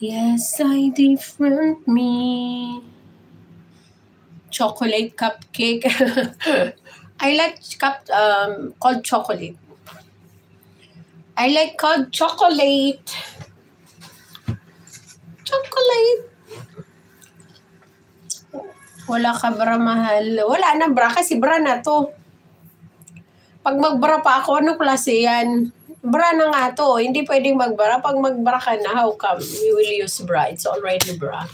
Yes, I different me. Chocolate cupcake. I like cold chocolate. I like cold chocolate. Chocolate. Wala ka bra, mahal. Wala na bra kasi bra na to. Pag magbra pa ako, ano klase yan? Bra na nga to. Hindi pwedeng magbra. Pag magbra ka na, how come you will use bra? It's already bra.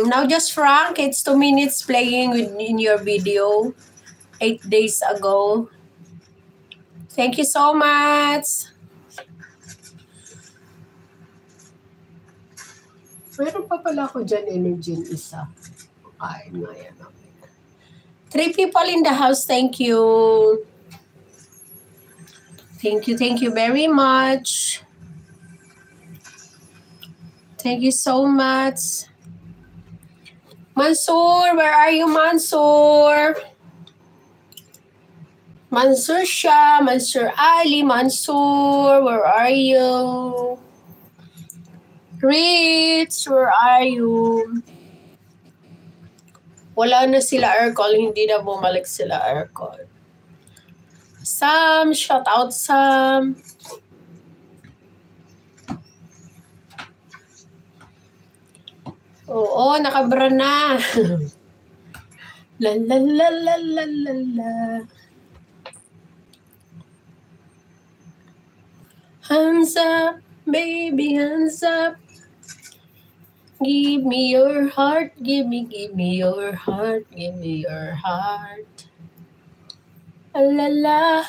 Now just Frank, it's 2 minutes playing in your video 8 days ago. Thank you so much. Meron pa pala ako dyan energy isa. Kain nga yan. 3 people in the house, thank you. Thank you very much. Thank you so much. Mansoor, where are you, Mansoor? Mansoor Shah, Mansoor Ali, Mansoor, where are you? Rich, where are you? Wala na sila aircall, hindi na bumalik sila aircall. Sam, shout out Sam. Oo, nakabra na. La la la la la la la. Hands up, baby, hands up. Give me your heart, give me your heart, give me your heart. La la.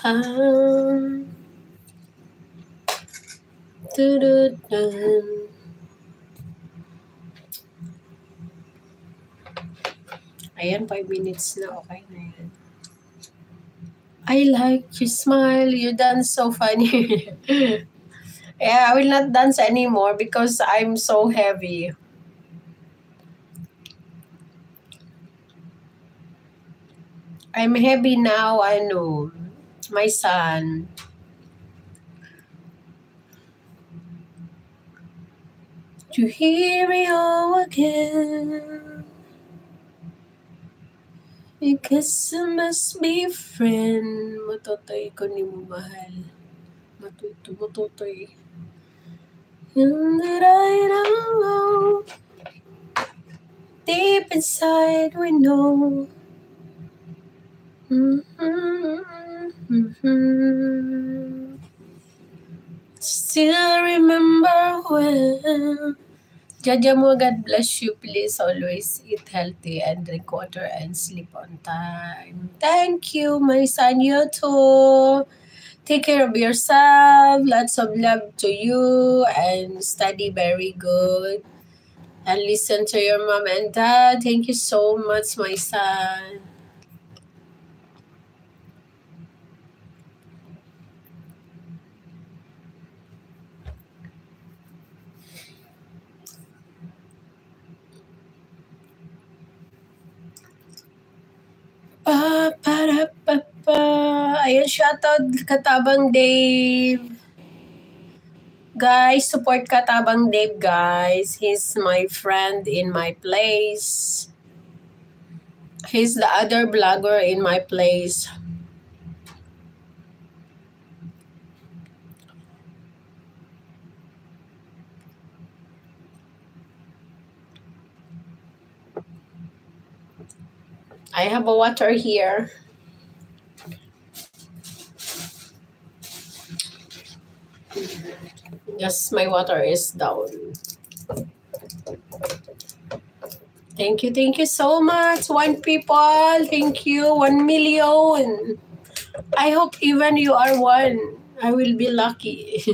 Ayan, 5 minutes na. Okay na yan. I like your smile. You dance so funny. Yeah, I will not dance anymore because I'm so heavy. I'm heavy now, I know. My son. To hear me all again. Because I must be a friend. Matutoy ko ni mo, mahal. Matutoy. And that I don't know. Deep inside we know. Still remember when. Jaja mo, God bless you. Please always eat healthy and drink water and sleep on time. Thank you, my son. You too. Take care of yourself. Lots of love to you and study very good. And listen to your mom and dad. Thank you so much, my son. Ayan, shoutout Katabang Dave. Guys, support Katabang Dave, guys. He's my friend in my place. He's the other blogger in my place. I have a water here. Yes, my water is down. Thank you so much. 1 people, thank you. 1 million. I hope even you are 1. I will be lucky.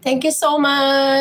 Thank you so much.